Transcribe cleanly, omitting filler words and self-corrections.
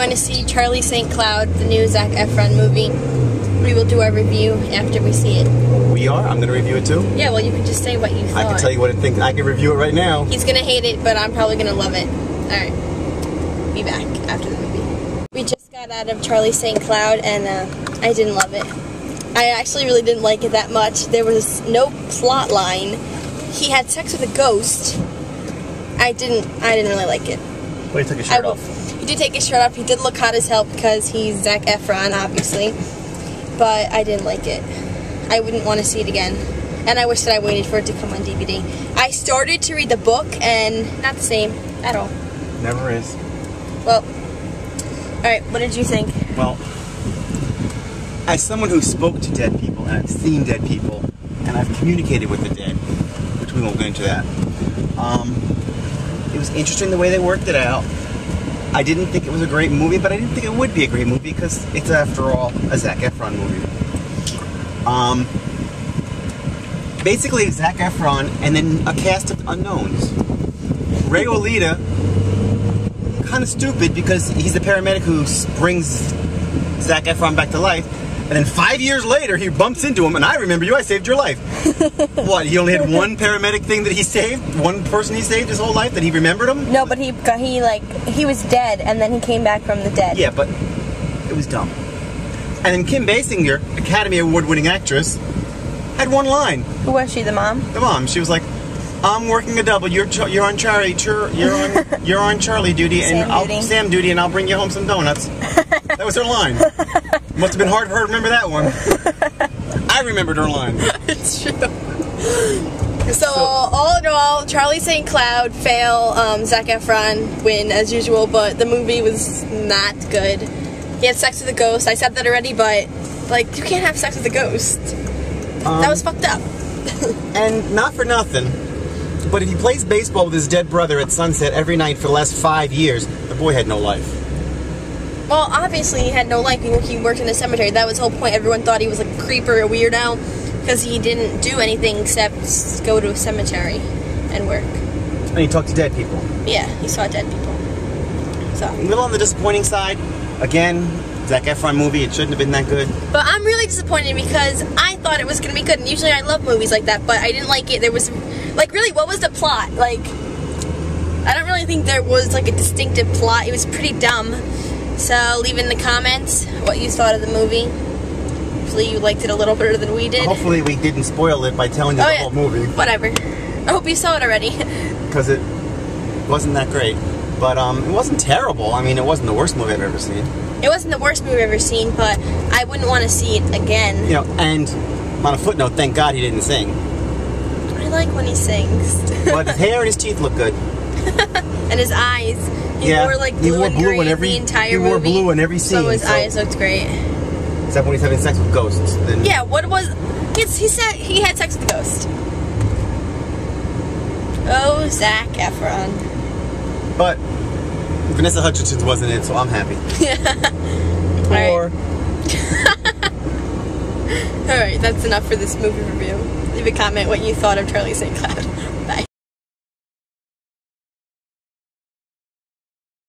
going to see Charlie St. Cloud, the new Zac Efron movie. We will do our review after we see it. We are? I'm going to review it too? Yeah, well, you can just say what you thought. I can tell you what I think. I can review it right now. He's going to hate it, but I'm probably going to love it. Alright. Be back after the movie. We just got out of Charlie St. Cloud, and I didn't love it. I actually really didn't like it that much. There was no plot line. He had sex with a ghost. I didn't really like it. Well, he took his shirt off. He did take his shirt off. He did look hot as hell because he's Zac Efron, obviously. But I didn't like it. I wouldn't want to see it again. And I wish that I waited for it to come on DVD. I started to read the book, and not the same at all. Never is. Well, alright, what did you think? Well, as someone who spoke to dead people, and I've seen dead people, and I've communicated with the dead, which we won't get into that, it was interesting the way they worked it out. I didn't think it was a great movie, but I didn't think it would be a great movie because it's, after all, a Zac Efron movie. Basically, Zac Efron and then a cast of unknowns. Ray Olita, kind of stupid because he's the paramedic who brings Zac Efron back to life, and then 5 years later he bumps into him, and I remember you, I saved your life. What, he only had one paramedic thing that he saved? One person he saved his whole life that he remembered him? No, but he was dead, and then he came back from the dead. Yeah, but it was dumb. And then Kim Basinger, Academy Award-winning actress, had one line. Who was she, the mom? The mom. She was like, I'm working a double. You're on Charlie. You're on Charlie duty, and Sam duty, and I'll bring you home some donuts. That was her line. Must have been hard for her to remember that one. I remembered her line. It's true. So all in all, Charlie St. Cloud, fail. Zac Efron, win as usual. But the movie was not good. He had sex with a ghost. I said that already, but like, you can't have sex with a ghost. That was fucked up. And not for nothing, but if he plays baseball with his dead brother at sunset every night for the last 5 years, the boy had no life. Well, obviously he had no life. He worked in a cemetery. That was the whole point. Everyone thought he was like a creeper, a weirdo, because he didn't do anything except go to a cemetery and work. And he talked to dead people. Yeah, he saw dead people. So. A little on the disappointing side. Again, Zac Efron movie, it shouldn't have been that good. But I'm really disappointed because I thought it was going to be good. And usually I love movies like that, but I didn't like it. There was, like, really, what was the plot? Like, I don't really think there was, like, a distinctive plot. It was pretty dumb. So leave in the comments what you thought of the movie. Hopefully you liked it a little better than we did. Hopefully we didn't spoil it by telling you the whole movie. Whatever. I hope you saw it already. Because it wasn't that great. But it wasn't terrible. I mean, it wasn't the worst movie I've ever seen. It wasn't the worst movie I've ever seen, but I wouldn't want to see it again. You know, and on a footnote, thank God he didn't sing. I like when he sings. But his hair and his teeth look good. And his eyes. He wore like blue and green the entire movie. He wore blue in every scene. So his eyes looked great. Except when he's having sex with ghosts. Then yeah, what was... He said he had sex with a ghost. Oh, Zac Efron. But Vanessa Hutchinson wasn't in, so I'm happy. Alright, that's enough for this movie review. Leave a comment what you thought of Charlie St. Cloud.